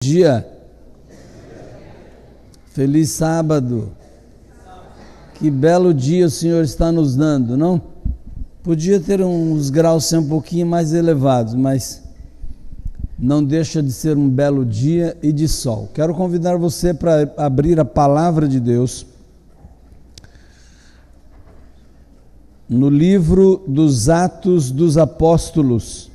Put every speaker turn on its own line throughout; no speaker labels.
Dia, feliz sábado, que belo dia o Senhor está nos dando, não? Podia ter uns graus ser um pouquinho mais elevados, mas não deixa de ser um belo dia e de sol. Quero convidar você para abrir a palavra de Deus no livro dos Atos dos Apóstolos.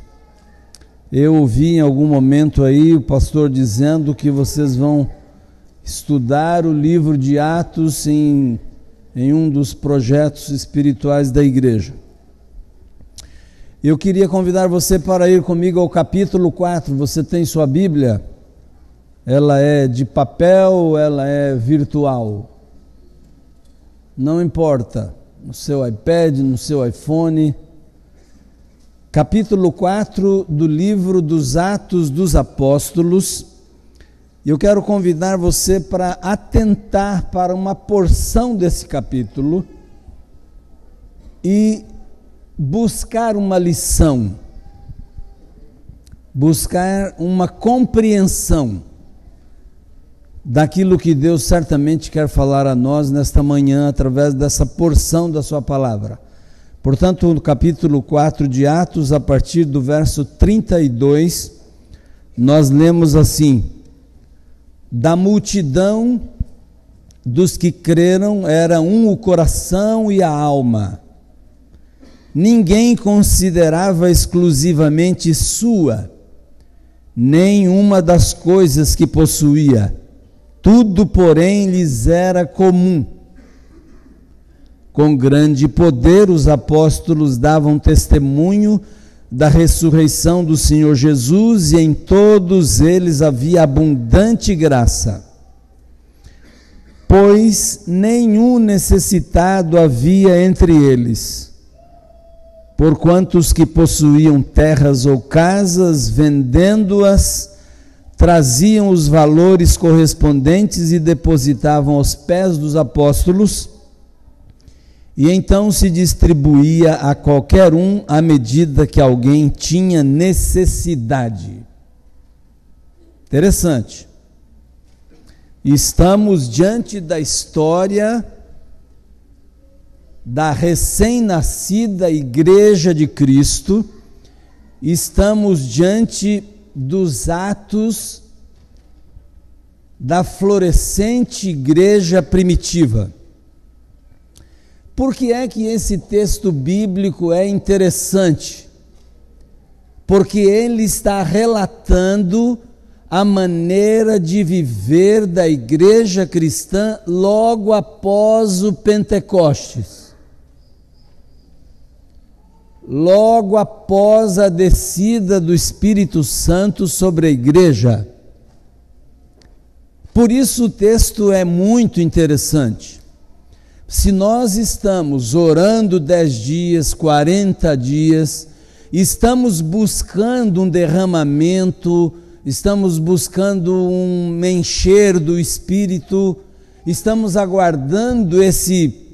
Eu ouvi em algum momento aí o pastor dizendo que vocês vão estudar o livro de Atos em um dos projetos espirituais da igreja. Eu queria convidar você para ir comigo ao capítulo 4. Você tem sua Bíblia? Ela é de papel, ela é virtual. Não importa, no seu iPad, no seu iPhone. Capítulo 4 do livro dos Atos dos Apóstolos. Eu quero convidar você para atentar para uma porção desse capítulo e buscar uma lição, buscar uma compreensão daquilo que Deus certamente quer falar a nós nesta manhã através dessa porção da sua palavra. Portanto, no capítulo 4 de Atos, a partir do verso 32, nós lemos assim: da multidão dos que creram era um o coração e a alma. Ninguém considerava exclusivamente sua nenhuma das coisas que possuía. Tudo, porém, lhes era comum. Com grande poder, os apóstolos davam testemunho da ressurreição do Senhor Jesus, e em todos eles havia abundante graça. Pois nenhum necessitado havia entre eles, porquanto os que possuíam terras ou casas, vendendo-as, traziam os valores correspondentes e depositavam aos pés dos apóstolos, e então se distribuía a qualquer um à medida que alguém tinha necessidade. Interessante. Estamos diante da história da recém-nascida Igreja de Cristo, estamos diante dos atos da florescente igreja primitiva. Por que é que esse texto bíblico é interessante? Porque ele está relatando a maneira de viver da igreja cristã logo após o Pentecostes. Logo após a descida do Espírito Santo sobre a igreja. Por isso o texto é muito interessante. Se nós estamos orando 10 dias, 40 dias, estamos buscando um derramamento, estamos buscando um encher do Espírito, estamos aguardando esse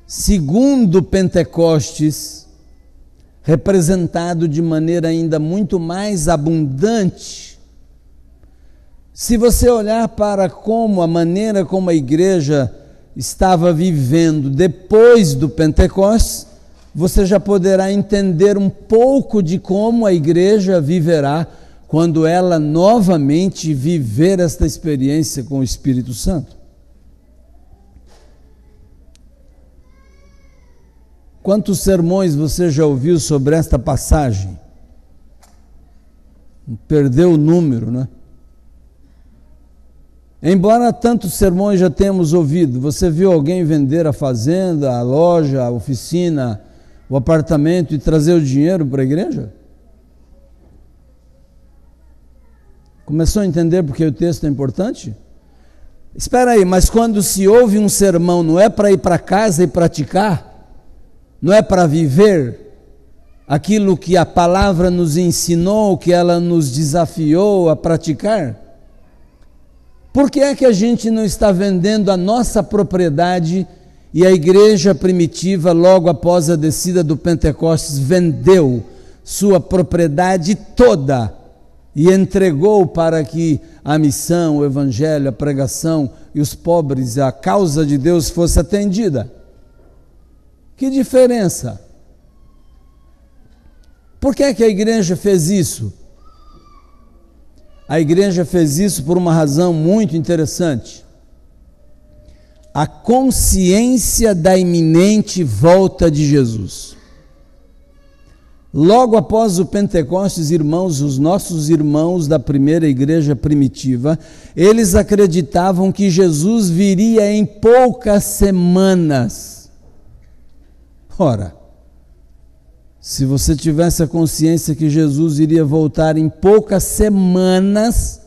segundo Pentecostes, representado de maneira ainda muito mais abundante. Se você olhar para a maneira como a igreja estava vivendo depois do Pentecostes, você já poderá entender um pouco de como a igreja viverá quando ela novamente viver esta experiência com o Espírito Santo. Quantos sermões você já ouviu sobre esta passagem? Perdeu o número, né? Embora tantos sermões já temos ouvido, você viu alguém vender a fazenda, a loja, a oficina, o apartamento e trazer o dinheiro para a igreja? Começou a entender porque o texto é importante? Espera aí, mas quando se ouve um sermão, não é para ir para casa e praticar? Não é para viver aquilo que a palavra nos ensinou, que ela nos desafiou a praticar? Por que é que a gente não está vendendo a nossa propriedade e a igreja primitiva, logo após a descida do Pentecostes, vendeu sua propriedade toda e entregou para que a missão, o evangelho, a pregação e os pobres, a causa de Deus fosse atendida. Que diferença? Por que a igreja fez isso? A igreja fez isso por uma razão muito interessante. A consciência da iminente volta de Jesus. Logo após o Pentecostes, irmãos, os nossos irmãos da primeira igreja primitiva, eles acreditavam que Jesus viria em poucas semanas. Ora, se você tivesse a consciência que Jesus iria voltar em poucas semanas,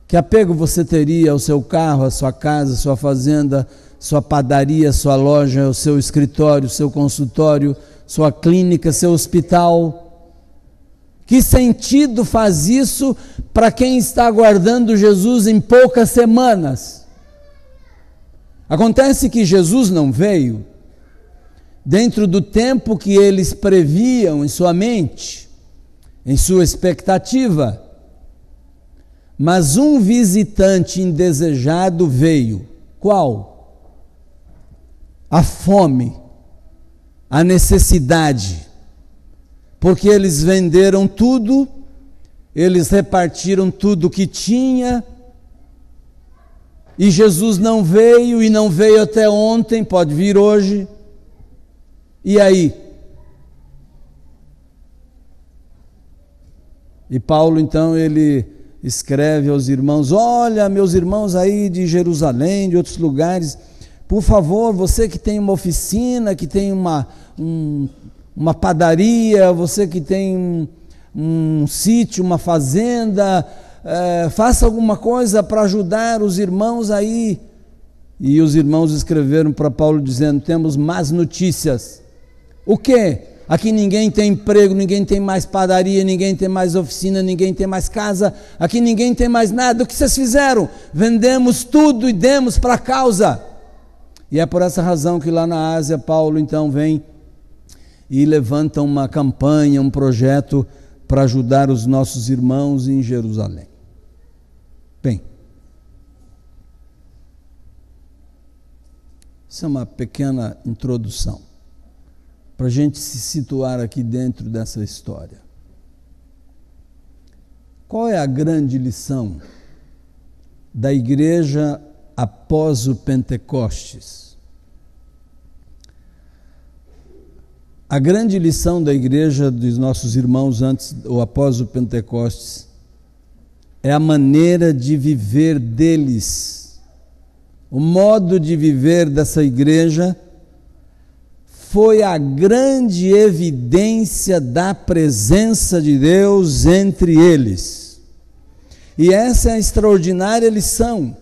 que apego você teria ao seu carro, à sua casa, à sua fazenda, sua padaria, sua loja, o seu escritório, seu consultório, sua clínica, seu hospital? Que sentido faz isso para quem está aguardando Jesus em poucas semanas? Acontece que Jesus não veio dentro do tempo que eles previam em sua mente, em sua expectativa. Mas um visitante indesejado veio. Qual? A fome, a necessidade. Porque eles venderam tudo, eles repartiram tudo que tinha, e Jesus não veio, e não veio até ontem, pode vir hoje. E aí? E Paulo, então, ele escreve aos irmãos: olha, meus irmãos aí de Jerusalém, de outros lugares, por favor, você que tem uma oficina, que tem uma padaria, você que tem um sítio, uma fazenda, faça alguma coisa para ajudar os irmãos aí. E os irmãos escreveram para Paulo dizendo: temos más notícias. O quê? Aqui ninguém tem emprego, ninguém tem mais padaria, ninguém tem mais oficina, ninguém tem mais casa, aqui ninguém tem mais nada. O que vocês fizeram? Vendemos tudo e demos para a causa. E é por essa razão que lá na Ásia, Paulo então vem e levanta uma campanha, um projeto para ajudar os nossos irmãos em Jerusalém. Bem, isso é uma pequena introdução para a gente se situar aqui dentro dessa história. Qual é a grande lição da igreja após o Pentecostes? A grande lição da igreja dos nossos irmãos antes ou após o Pentecostes é a maneira de viver deles. O modo de viver dessa igreja foi a grande evidência da presença de Deus entre eles. E essa é a extraordinária lição.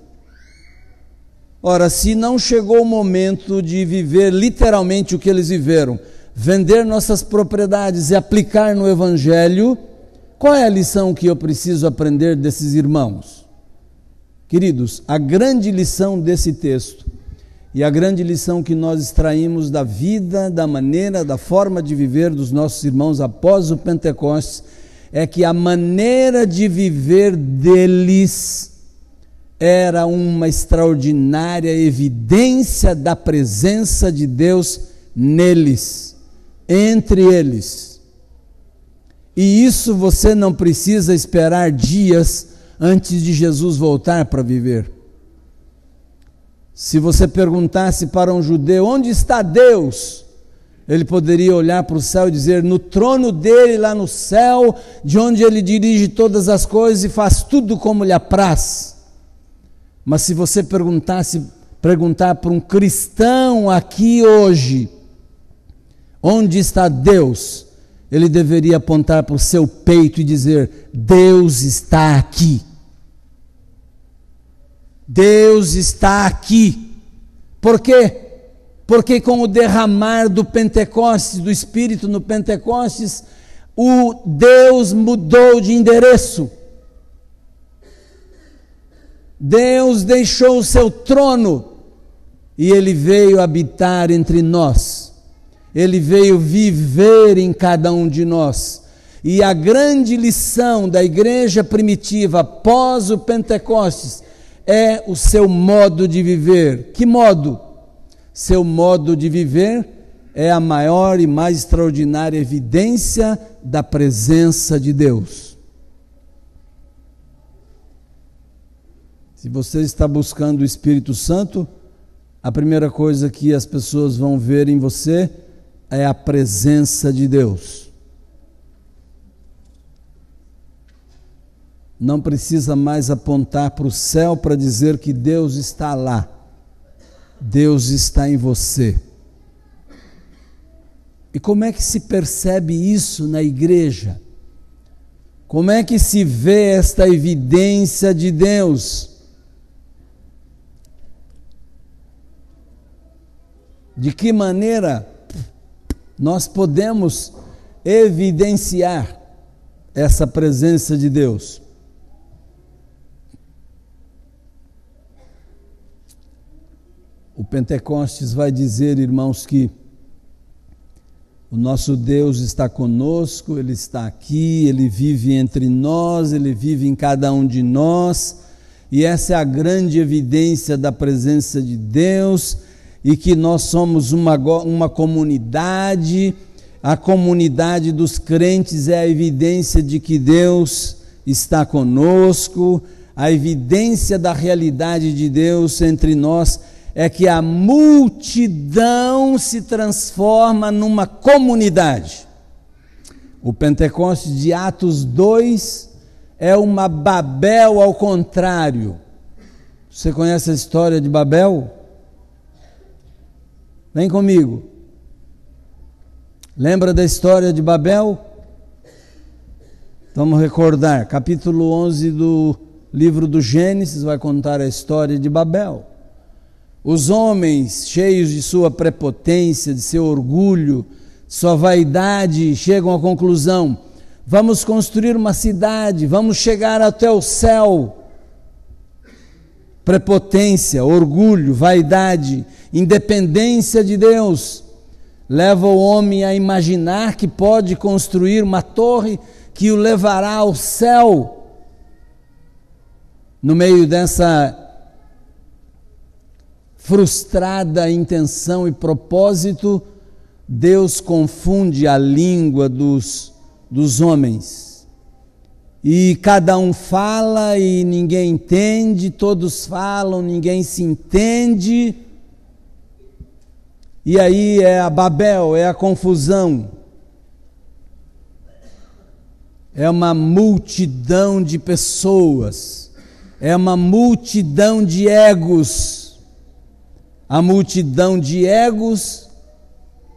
Ora, se não chegou o momento de viver literalmente o que eles viveram, vender nossas propriedades e aplicar no Evangelho, qual é a lição que eu preciso aprender desses irmãos? Queridos, a grande lição desse texto e a grande lição que nós extraímos da vida, da maneira, da forma de viver dos nossos irmãos após o Pentecostes, é que a maneira de viver deles era uma extraordinária evidência da presença de Deus neles, entre eles. E isso você não precisa esperar dias antes de Jesus voltar para viver. Se você perguntasse para um judeu: onde está Deus? Ele poderia olhar para o céu e dizer: no trono dele lá no céu, de onde ele dirige todas as coisas e faz tudo como lhe apraz. Mas se você perguntar para um cristão aqui hoje: onde está Deus? Ele deveria apontar para o seu peito e dizer: Deus está aqui. Deus está aqui. Por quê? Porque com o derramar do Pentecostes, do Espírito no Pentecostes, o Deus mudou de endereço. Deus deixou o seu trono e Ele veio habitar entre nós. Ele veio viver em cada um de nós. E a grande lição da igreja primitiva após o Pentecostes é o seu modo de viver. Que modo? Seu modo de viver é a maior e mais extraordinária evidência da presença de Deus. Se você está buscando o Espírito Santo, a primeira coisa que as pessoas vão ver em você é a presença de Deus. Não precisa mais apontar para o céu para dizer que Deus está lá. Deus está em você. E como é que se percebe isso na igreja? Como é que se vê esta evidência de Deus? De que maneira nós podemos evidenciar essa presença de Deus? O Pentecostes vai dizer, irmãos, que o nosso Deus está conosco, Ele está aqui, Ele vive entre nós, Ele vive em cada um de nós, e essa é a grande evidência da presença de Deus, e que nós somos uma comunidade, a comunidade dos crentes é a evidência de que Deus está conosco, a evidência da realidade de Deus entre nós é que a multidão se transforma numa comunidade. O Pentecostes de Atos 2 é uma Babel ao contrário. Você conhece a história de Babel? Vem comigo. Lembra da história de Babel? Vamos recordar. Capítulo 11 do livro do Gênesis vai contar a história de Babel. Os homens, cheios de sua prepotência, de seu orgulho, sua vaidade, chegam à conclusão: vamos construir uma cidade, vamos chegar até o céu. Prepotência, orgulho, vaidade, independência de Deus, leva o homem a imaginar que pode construir uma torre que o levará ao céu. No meio dessa frustrada intenção e propósito, Deus confunde a língua dos homens. E cada um fala e ninguém entende, todos falam, ninguém se entende. E aí é a Babel, é a confusão. É uma multidão de pessoas, é uma multidão de egos. A multidão de egos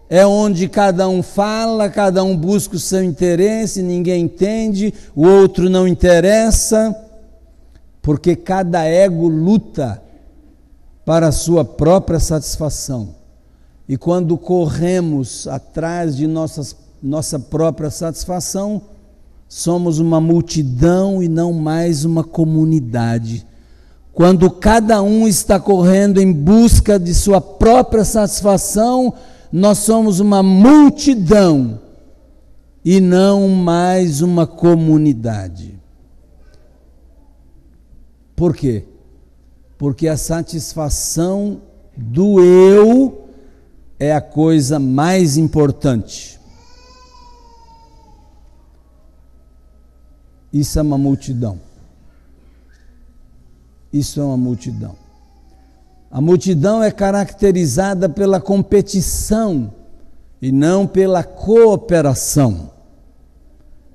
é onde cada um fala, cada um busca o seu interesse, ninguém entende, o outro não interessa, porque cada ego luta para a sua própria satisfação. E quando corremos atrás de nossa própria satisfação, somos uma multidão e não mais uma comunidade. Quando cada um está correndo em busca de sua própria satisfação, nós somos uma multidão e não mais uma comunidade. Por quê? Porque a satisfação do eu é a coisa mais importante. Isso é uma multidão. Isso é uma multidão. A multidão é caracterizada pela competição e não pela cooperação.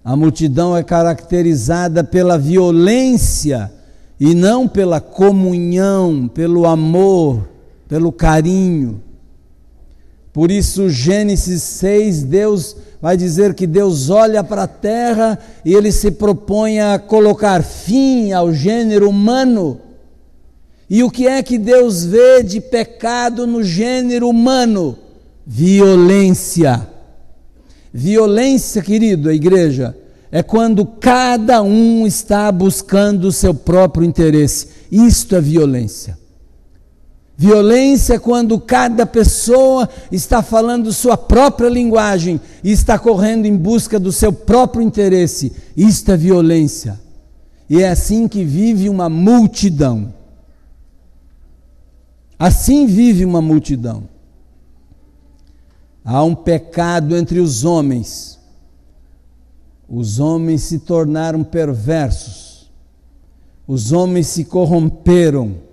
A multidão é caracterizada pela violência e não pela comunhão, pelo amor, pelo carinho. Por isso, Gênesis 6, Deus vai dizer que Deus olha para a terra e Ele se propõe a colocar fim ao gênero humano. E o que é que Deus vê de pecado no gênero humano? Violência. Violência, querido, a igreja, é quando cada um está buscando o seu próprio interesse. Isto é violência. Violência é quando cada pessoa está falando sua própria linguagem e está correndo em busca do seu próprio interesse. Isto é violência. E é assim que vive uma multidão. Assim vive uma multidão. Há um pecado entre os homens. Os homens se tornaram perversos. Os homens se corromperam.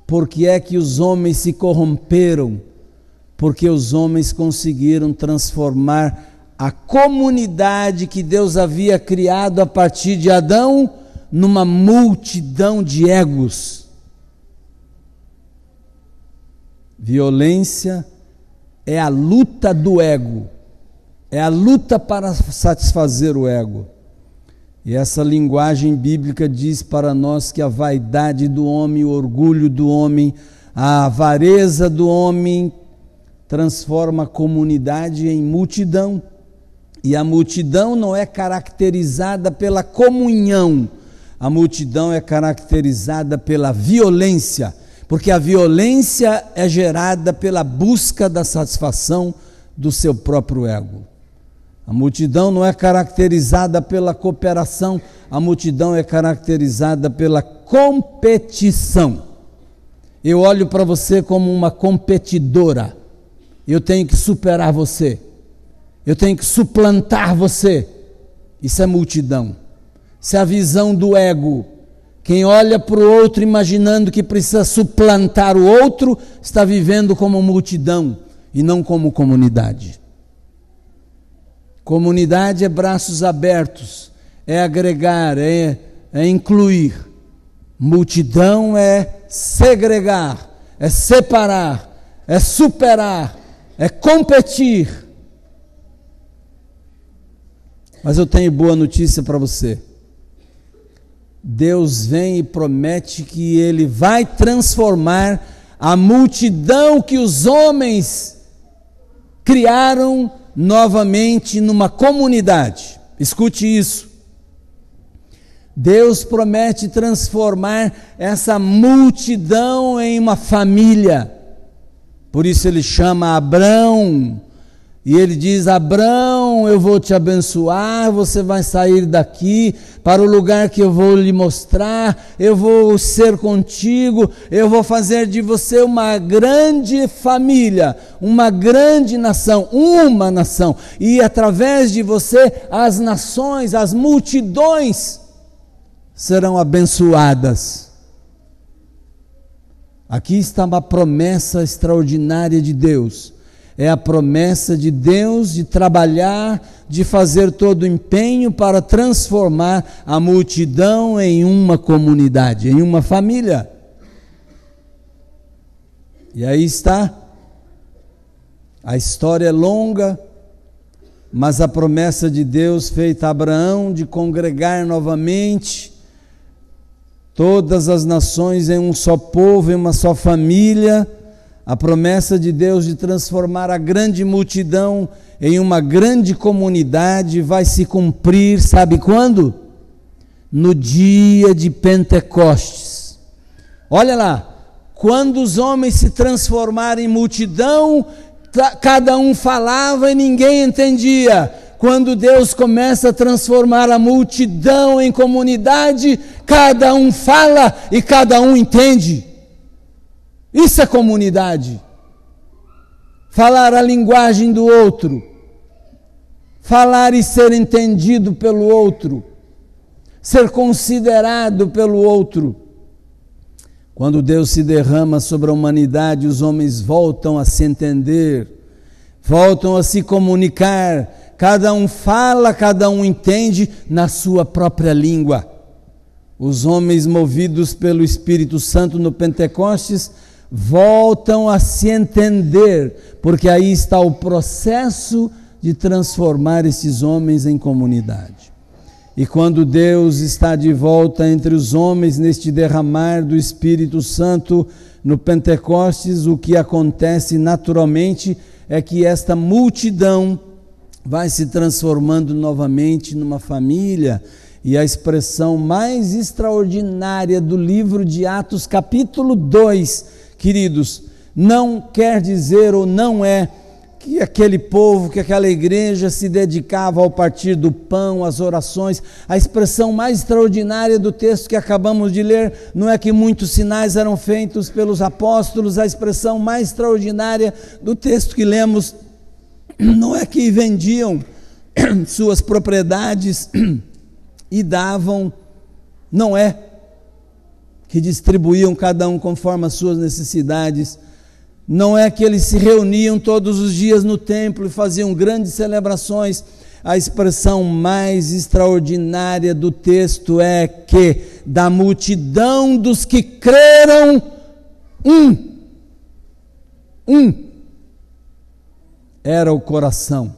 Por que é que os homens se corromperam? Porque os homens conseguiram transformar a comunidade que Deus havia criado a partir de Adão numa multidão de egos. Violência é a luta do ego, é a luta para satisfazer o ego. E essa linguagem bíblica diz para nós que a vaidade do homem, o orgulho do homem, a avareza do homem transforma a comunidade em multidão. E a multidão não é caracterizada pela comunhão, a multidão é caracterizada pela violência, porque a violência é gerada pela busca da satisfação do seu próprio ego. A multidão não é caracterizada pela cooperação, a multidão é caracterizada pela competição. Eu olho para você como uma competidora, eu tenho que superar você, eu tenho que suplantar você. Isso é multidão, isso é a visão do ego. Quem olha para o outro imaginando que precisa suplantar o outro, está vivendo como multidão e não como comunidade. Comunidade é braços abertos, é agregar, é incluir. Multidão é segregar, é separar, é superar, é competir. Mas eu tenho boa notícia para você. Deus vem e promete que Ele vai transformar a multidão que os homens criaram novamente numa comunidade. Escute isso. Deus promete transformar essa multidão em uma família. Por isso Ele chama Abrão e Ele diz: Abrão, eu vou te abençoar, você vai sair daqui para o lugar que eu vou lhe mostrar, eu vou ser contigo, eu vou fazer de você uma grande família, uma grande nação, uma nação, e através de você as nações, as multidões serão abençoadas. Aqui está uma promessa extraordinária de Deus. É a promessa de Deus de trabalhar, de fazer todo o empenho para transformar a multidão em uma comunidade, em uma família. E aí está. A história é longa, mas a promessa de Deus feita a Abraão de congregar novamente todas as nações em um só povo, em uma só família. A promessa de Deus de transformar a grande multidão em uma grande comunidade vai se cumprir, sabe quando? No dia de Pentecostes. Olha lá, quando os homens se transformaram em multidão, cada um falava e ninguém entendia. Quando Deus começa a transformar a multidão em comunidade, cada um fala e cada um entende. Isso é comunidade. Falar a linguagem do outro. Falar e ser entendido pelo outro. Ser considerado pelo outro. Quando Deus se derrama sobre a humanidade, os homens voltam a se entender, voltam a se comunicar. Cada um fala, cada um entende na sua própria língua. Os homens movidos pelo Espírito Santo no Pentecostes voltam a se entender, porque aí está o processo de transformar esses homens em comunidade. E quando Deus está de volta entre os homens neste derramar do Espírito Santo no Pentecostes, o que acontece naturalmente é que esta multidão vai se transformando novamente numa família, E a expressão mais extraordinária do livro de Atos, capítulo 2, queridos, não quer dizer ou não é que aquele povo, que aquela igreja se dedicava ao partir do pão, às orações. A expressão mais extraordinária do texto que acabamos de ler não é que muitos sinais eram feitos pelos apóstolos. A expressão mais extraordinária do texto que lemos não é que vendiam suas propriedades e davam, não é que distribuíam cada um conforme as suas necessidades, não é que eles se reuniam todos os dias no templo e faziam grandes celebrações. A expressão mais extraordinária do texto é que da multidão dos que creram, um era o coração.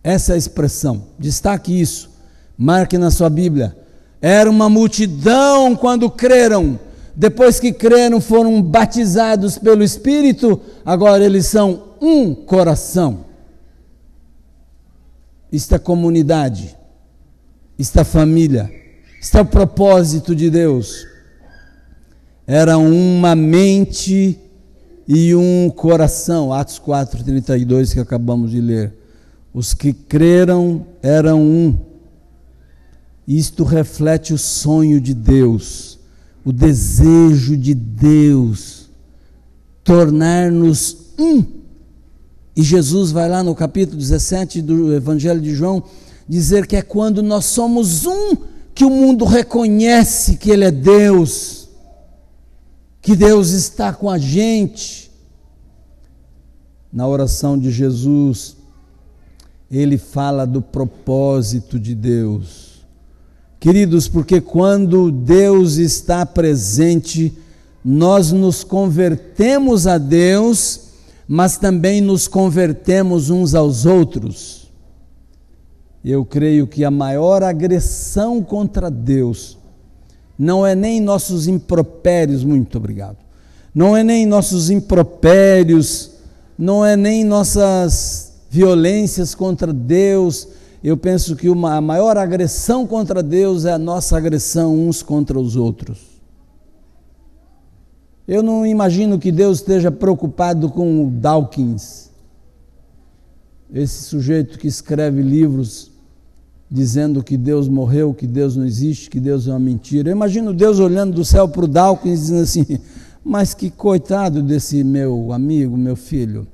Essa é a expressão, destaque isso, marque na sua Bíblia. Era uma multidão quando creram. Depois que creram, foram batizados pelo Espírito, agora eles são um coração. Isto é comunidade, isto é família, isto é o propósito de Deus. Era uma mente e um coração, Atos 4:32 que acabamos de ler. Os que creram eram um. Isto reflete o sonho de Deus, o desejo de Deus, tornar-nos um. E Jesus vai lá no capítulo 17 do Evangelho de João, dizer que é quando nós somos um, que o mundo reconhece que Ele é Deus, que Deus está com a gente. Na oração de Jesus, Ele fala do propósito de Deus. Queridos, porque quando Deus está presente, nós nos convertemos a Deus, mas também nos convertemos uns aos outros. Eu creio que a maior agressão contra Deus não é nem nossos impropérios, muito obrigado, não é nem nossos impropérios, não é nem nossas violências contra Deus. Eu penso que a maior agressão contra Deus é a nossa agressão uns contra os outros. Eu não imagino que Deus esteja preocupado com o Dawkins, esse sujeito que escreve livros dizendo que Deus morreu, que Deus não existe, que Deus é uma mentira. Eu imagino Deus olhando do céu para o Dawkins dizendo assim: mas que coitado desse meu amigo, meu filho.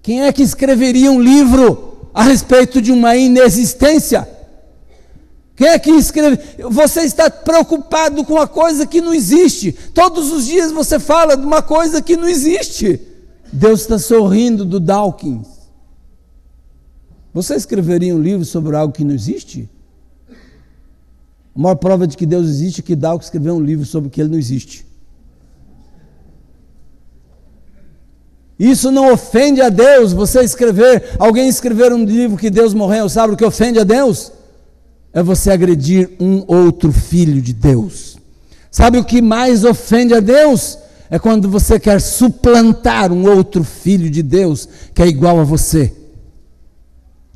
Quem é que escreveria um livro a respeito de uma inexistência? Quem é que escreve? Você está preocupado com uma coisa que não existe. Todos os dias você fala de uma coisa que não existe. Deus está sorrindo do Dawkins. Você escreveria um livro sobre algo que não existe? A maior prova de que Deus existe é que Dawkins escreveu um livro sobre o que ele não existe. Isso não ofende a Deus. Alguém escrever um livro que Deus morreu, sabe o que ofende a Deus? É você agredir um outro filho de Deus. Sabe o que mais ofende a Deus? É quando você quer suplantar um outro filho de Deus que é igual a você.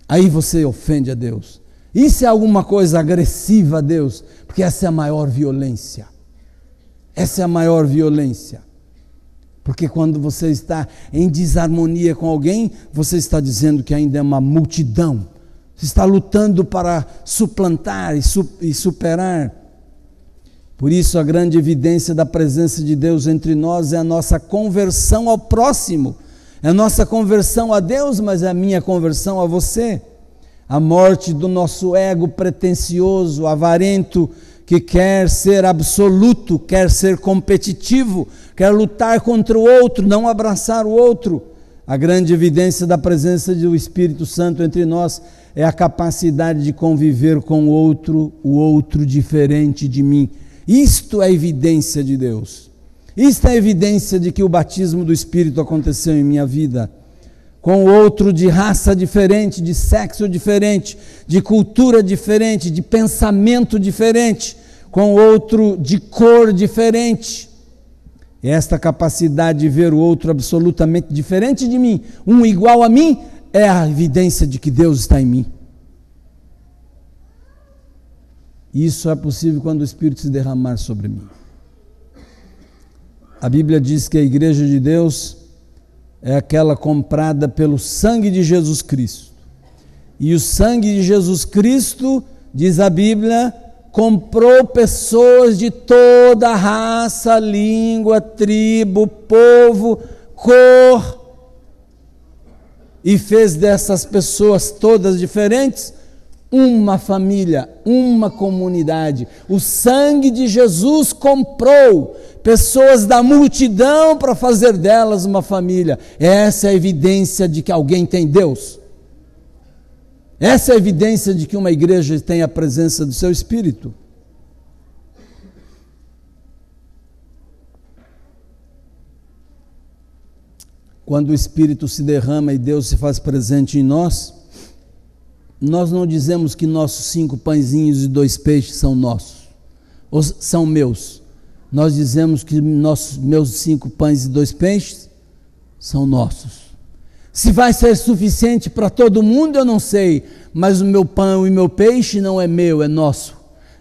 Aí você ofende a Deus. Isso é alguma coisa agressiva a Deus, porque essa é a maior violência. Essa é a maior violência. Porque quando você está em desarmonia com alguém, você está dizendo que ainda é uma multidão. Você está lutando para suplantar e superar. Por isso, a grande evidência da presença de Deus entre nós é a nossa conversão ao próximo. É a nossa conversão a Deus, mas é a minha conversão a você. A morte do nosso ego pretensioso, avarento, que quer ser absoluto, quer ser competitivo, quer lutar contra o outro, não abraçar o outro. A grande evidência da presença do Espírito Santo entre nós é a capacidade de conviver com o outro diferente de mim. Isto é evidência de Deus. Isto é evidência de que o batismo do Espírito aconteceu em minha vida. Com o outro de raça diferente, de sexo diferente, de cultura diferente, de pensamento diferente, com o outro de cor diferente. E esta capacidade de ver o outro absolutamente diferente de mim, um igual a mim, é a evidência de que Deus está em mim. Isso é possível quando o Espírito se derramar sobre mim. A Bíblia diz que a igreja de Deus é aquela comprada pelo sangue de Jesus Cristo. E o sangue de Jesus Cristo, diz a Bíblia, comprou pessoas de toda raça, língua, tribo, povo, cor, e fez dessas pessoas todas diferentes uma família, uma comunidade. O sangue de Jesus comprou pessoas da multidão para fazer delas uma família. Essa é a evidência de que alguém tem Deus. Essa é a evidência de que uma igreja tem a presença do seu Espírito. Quando o Espírito se derrama e Deus se faz presente em nós, nós não dizemos que nossos 5 pãezinhos e 2 peixes são nossos, ou são meus. Nós dizemos que meus 5 pães e 2 peixes são nossos. Se vai ser suficiente para todo mundo, eu não sei, mas o meu pão e meu peixe não é meu, é nosso.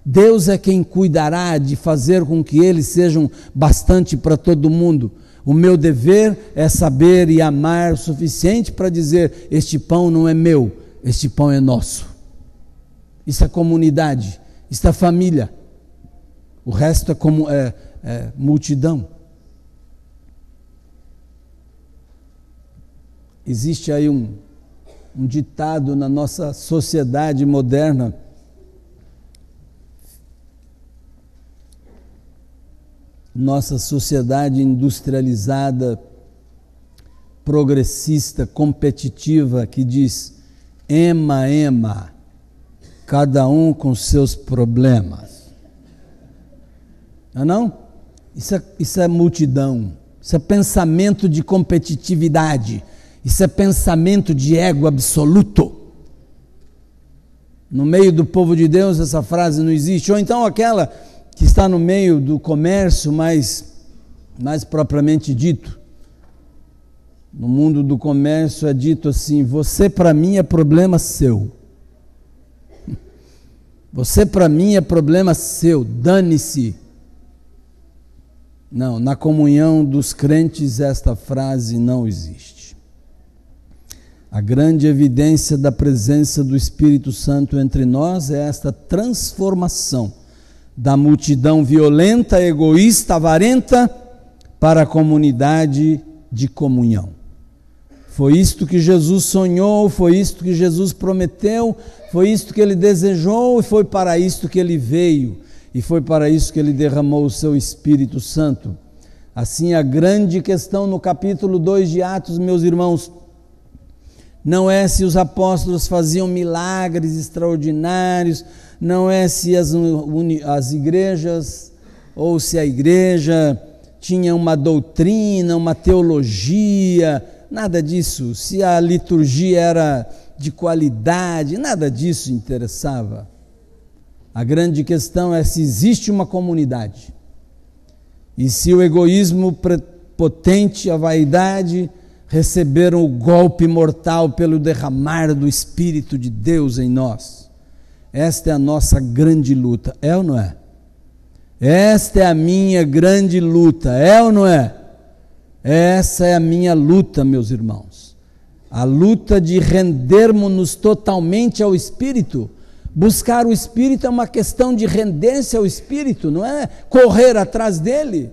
Deus é quem cuidará de fazer com que eles sejam bastante para todo mundo. O meu dever é saber e amar o suficiente para dizer: este pão não é meu, este pão é nosso. Isso é comunidade, isso é família. O resto é multidão. Existe aí um ditado na nossa sociedade moderna, nossa sociedade industrializada, progressista, competitiva, que diz: ema, ema, cada um com seus problemas. Não? Isso é multidão, isso é pensamento de competitividade, isso é pensamento de ego absoluto. No meio do povo de Deus essa frase não existe. Ou então aquela que está no meio do comércio mais propriamente dito. No mundo do comércio é dito assim: você para mim é problema seu. Você para mim é problema seu, dane-se. Não, na comunhão dos crentes esta frase não existe. A grande evidência da presença do Espírito Santo entre nós é esta transformação da multidão violenta, egoísta, avarenta, para a comunidade de comunhão. Foi isto que Jesus sonhou, foi isto que Jesus prometeu, foi isto que ele desejou e foi para isto que ele veio. E foi para isso que ele derramou o seu Espírito Santo. Assim, a grande questão no capítulo 2 de Atos, meus irmãos, não é se os apóstolos faziam milagres extraordinários, não é se as igrejas, ou se a igreja tinha uma doutrina, uma teologia, nada disso. Se a liturgia era de qualidade, nada disso interessava. A grande questão é se existe uma comunidade. E se o egoísmo prepotente, a vaidade, receberam o golpe mortal pelo derramar do Espírito de Deus em nós. Esta é a nossa grande luta, é ou não é? Esta é a minha grande luta, é ou não é? Essa é a minha luta, meus irmãos. A luta de rendermos-nos totalmente ao Espírito. Buscar o Espírito é uma questão de render-se ao Espírito, não é correr atrás dele,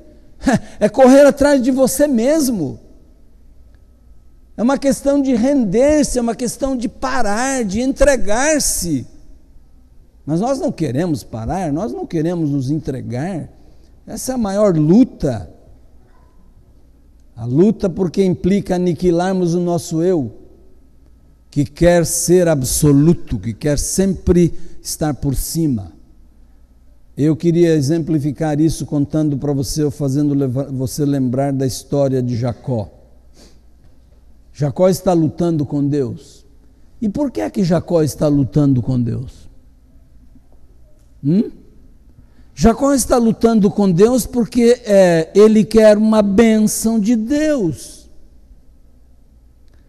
é correr atrás de você mesmo. É uma questão de render-se, é uma questão de parar, de entregar-se. Mas nós não queremos parar, nós não queremos nos entregar. Essa é a maior luta. A luta porque implica aniquilarmos o nosso eu, que quer ser absoluto, que quer sempre estar por cima. Eu queria exemplificar isso contando para você, ou fazendo você lembrar da história de Jacó. Jacó está lutando com Deus. E por que é que Jacó está lutando com Deus? Jacó está lutando com Deus porque ele quer uma bênção de Deus.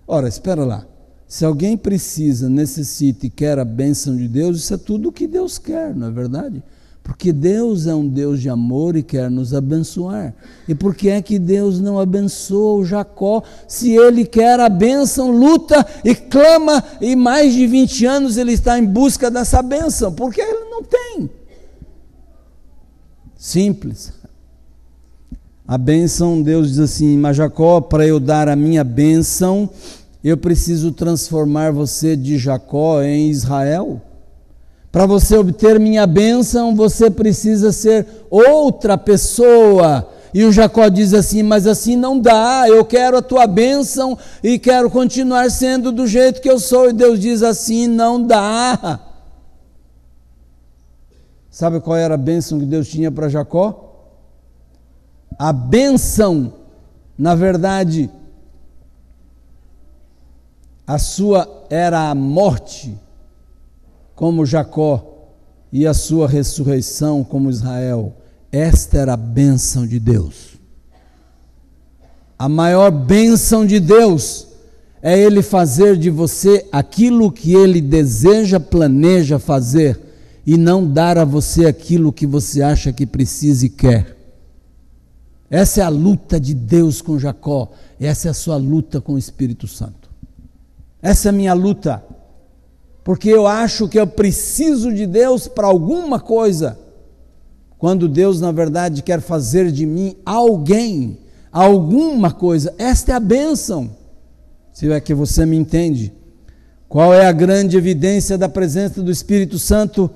Ora, espera lá. Se alguém precisa, necessita e quer a bênção de Deus, isso é tudo o que Deus quer, não é verdade? Porque Deus é um Deus de amor e quer nos abençoar. E por que é que Deus não abençoa o Jacó? Se ele quer a bênção, luta e clama, e mais de 20 anos ele está em busca dessa bênção, porque ele não tem. Simples. A bênção, Deus diz assim, mas Jacó, para eu dar a minha bênção, eu preciso transformar você de Jacó em Israel. Para você obter minha bênção, você precisa ser outra pessoa. E o Jacó diz assim, mas assim não dá, eu quero a tua bênção e quero continuar sendo do jeito que eu sou. E Deus diz assim, não dá. Sabe qual era a bênção que Deus tinha para Jacó? A bênção, na verdade, a sua era a morte, como Jacó, e a sua ressurreição como Israel. Esta era a bênção de Deus. A maior bênção de Deus é Ele fazer de você aquilo que Ele deseja, planeja fazer, e não dar a você aquilo que você acha que precisa e quer. Essa é a luta de Deus com Jacó, essa é a sua luta com o Espírito Santo. Essa é a minha luta, porque eu acho que eu preciso de Deus para alguma coisa, quando Deus na verdade quer fazer de mim alguém, alguma coisa. Esta é a bênção, se é que você me entende. Qual é a grande evidência da presença do Espírito Santo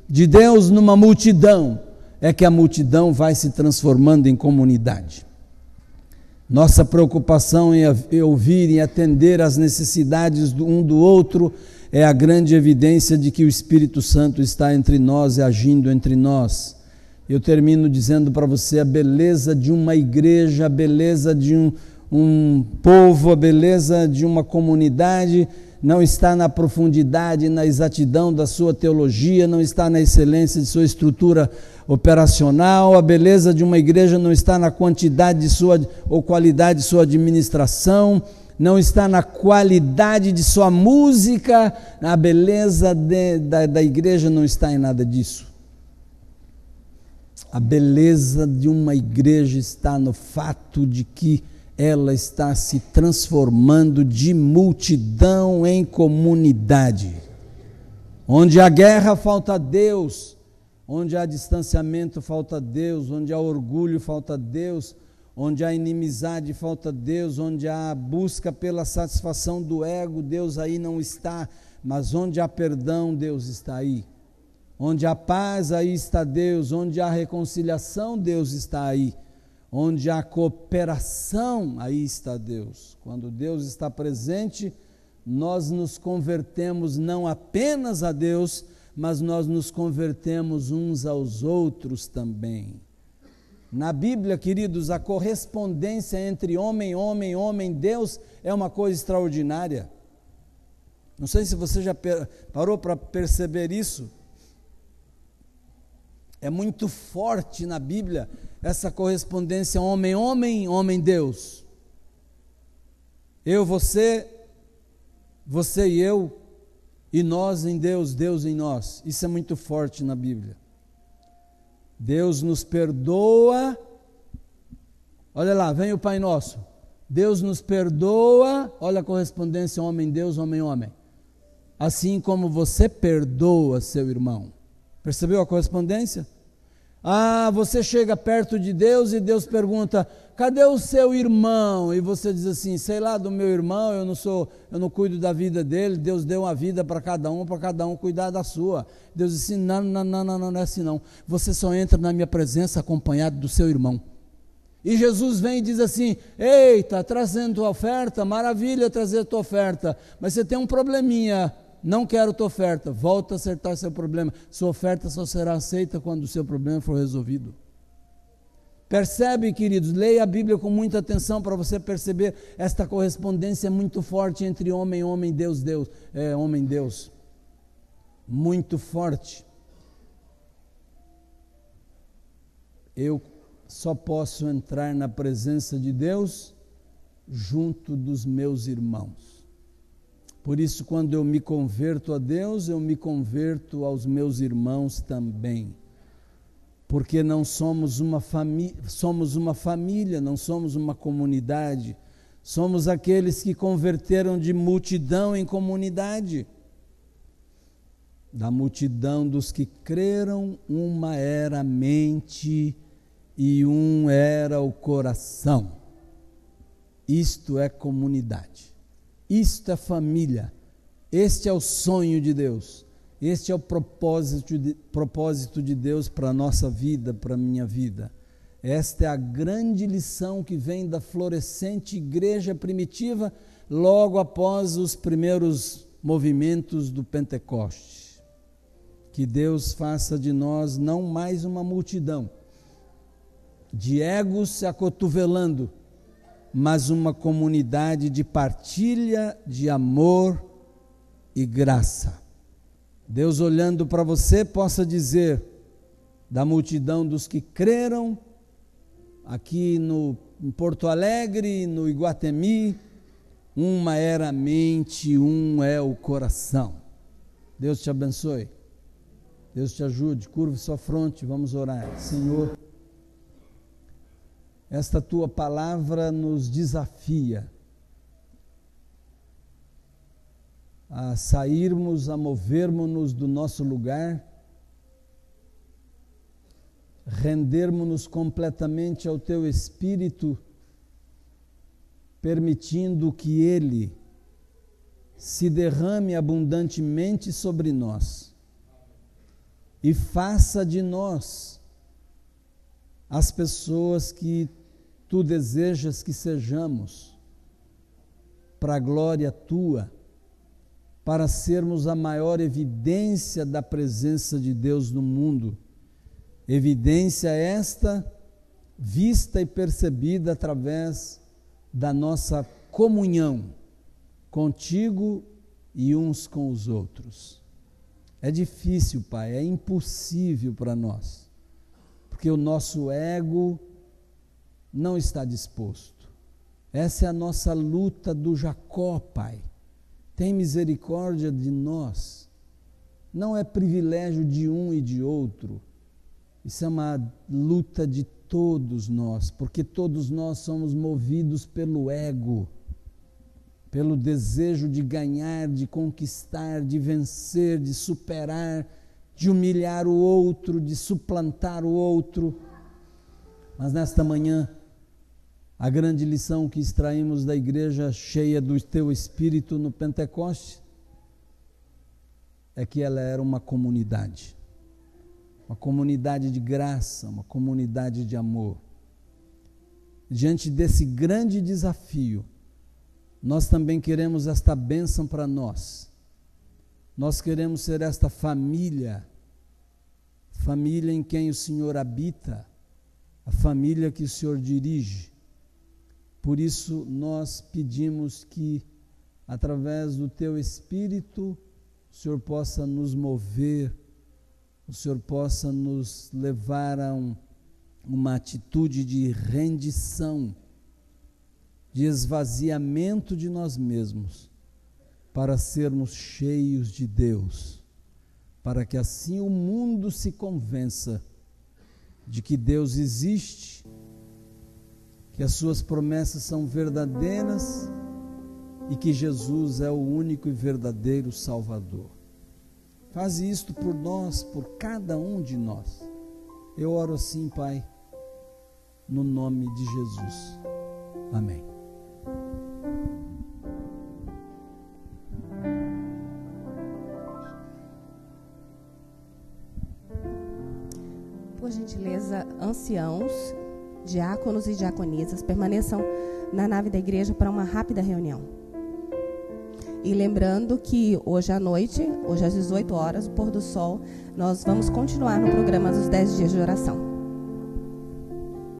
de Deus numa multidão? É que a multidão vai se transformando em comunidade. Nossa preocupação em ouvir e atender às necessidades um do outro é a grande evidência de que o Espírito Santo está entre nós e agindo entre nós. Eu termino dizendo para você a beleza de uma igreja, a beleza de um povo, a beleza de uma comunidade não está na profundidade, na exatidão da sua teologia, não está na excelência de sua estrutura operacional. A beleza de uma igreja não está na quantidade de sua ou qualidade de sua administração, não está na qualidade de sua música. A beleza da igreja não está em nada disso. A beleza de uma igreja está no fato de que ela está se transformando de multidão em comunidade. Onde há guerra, falta Deus. Onde há distanciamento, falta Deus. Onde há orgulho, falta Deus. Onde há inimizade, falta Deus. Onde há busca pela satisfação do ego, Deus aí não está. Mas onde há perdão, Deus está aí. Onde há paz, aí está Deus. Onde há reconciliação, Deus está aí. Onde há cooperação, aí está Deus. Quando Deus está presente, nós nos convertemos não apenas a Deus, mas nós nos convertemos uns aos outros também. Na Bíblia, queridos, a correspondência entre homem, Deus é uma coisa extraordinária. Não sei se você já parou para perceber isso. É muito forte na Bíblia essa correspondência homem, Deus. Eu, você e eu, e nós em Deus, Deus em nós. Isso é muito forte na Bíblia. Deus nos perdoa. Olha lá, vem o Pai Nosso. Deus nos perdoa. Olha a correspondência homem-Deus, homem-homem. Assim como você perdoa seu irmão. Percebeu a correspondência? Ah, você chega perto de Deus e Deus pergunta, cadê o seu irmão? E você diz assim, sei lá do meu irmão, eu não cuido da vida dele, Deus deu uma vida para cada um cuidar da sua. Deus diz assim, não é assim não. Você só entra na minha presença acompanhado do seu irmão. E Jesus vem e diz assim, eita, trazendo tua oferta, maravilha trazer tua oferta, mas você tem um probleminha. Não quero tua oferta, volta a acertar seu problema. Sua oferta só será aceita quando o seu problema for resolvido. Percebe, queridos, leia a Bíblia com muita atenção para você perceber esta correspondência muito forte entre homem, Deus, homem, Deus. Muito forte. Eu só posso entrar na presença de Deus junto dos meus irmãos. Por isso, quando eu me converto a Deus, eu me converto aos meus irmãos também. Porque não somos uma família, não somos uma comunidade. Somos aqueles que converteram de multidão em comunidade. Da multidão dos que creram, uma era a mente e um era o coração. Isto é comunidade. Isto é família. Este é o sonho de Deus. Este é o propósito de Deus para a nossa vida, para a minha vida. Esta é a grande lição que vem da florescente igreja primitiva, logo após os primeiros movimentos do Pentecoste. Que Deus faça de nós não mais uma multidão de egos se acotovelando, mas uma comunidade de partilha, de amor e graça. Deus, olhando para você, possa dizer, da multidão dos que creram, aqui em Porto Alegre, no Iguatemi, uma era a mente, um é o coração. Deus te abençoe. Deus te ajude. Curve sua fronte, vamos orar. Senhor, esta tua palavra nos desafia a sairmos, a movermos-nos do nosso lugar, rendermos-nos completamente ao teu Espírito, permitindo que Ele se derrame abundantemente sobre nós e faça de nós as pessoas que tu desejas que sejamos, para a glória tua, para sermos a maior evidência da presença de Deus no mundo. Evidência esta vista e percebida através da nossa comunhão contigo e uns com os outros. É difícil, Pai, é impossível para nós, porque o nosso ego não está disposto. Essa é a nossa luta do Jacó, Pai. Tem misericórdia de nós. Não é privilégio de um e de outro. Isso é uma luta de todos nós, porque todos nós somos movidos pelo ego, pelo desejo de ganhar, de conquistar, de vencer, de superar, de humilhar o outro, de suplantar o outro. Mas nesta manhã, a grande lição que extraímos da igreja cheia do teu Espírito no Pentecoste é que ela era uma comunidade de graça, uma comunidade de amor. Diante desse grande desafio, nós também queremos esta bênção para nós. Nós queremos ser esta família em quem o Senhor habita, a família que o Senhor dirige. Por isso nós pedimos que, através do teu Espírito, o Senhor possa nos mover, o Senhor possa nos levar a uma atitude de rendição, de esvaziamento de nós mesmos, para sermos cheios de Deus, para que assim o mundo se convença de que Deus existe, que as suas promessas são verdadeiras e que Jesus é o único e verdadeiro Salvador. Faz isto por nós, por cada um de nós. Eu oro assim, Pai, no nome de Jesus. Amém.
Por gentileza, anciãos, diáconos e diaconisas, permaneçam na nave da igreja para uma rápida reunião. E lembrando que hoje à noite, hoje às 18 horas, o pôr do sol, nós vamos continuar no programa dos 10 dias de oração.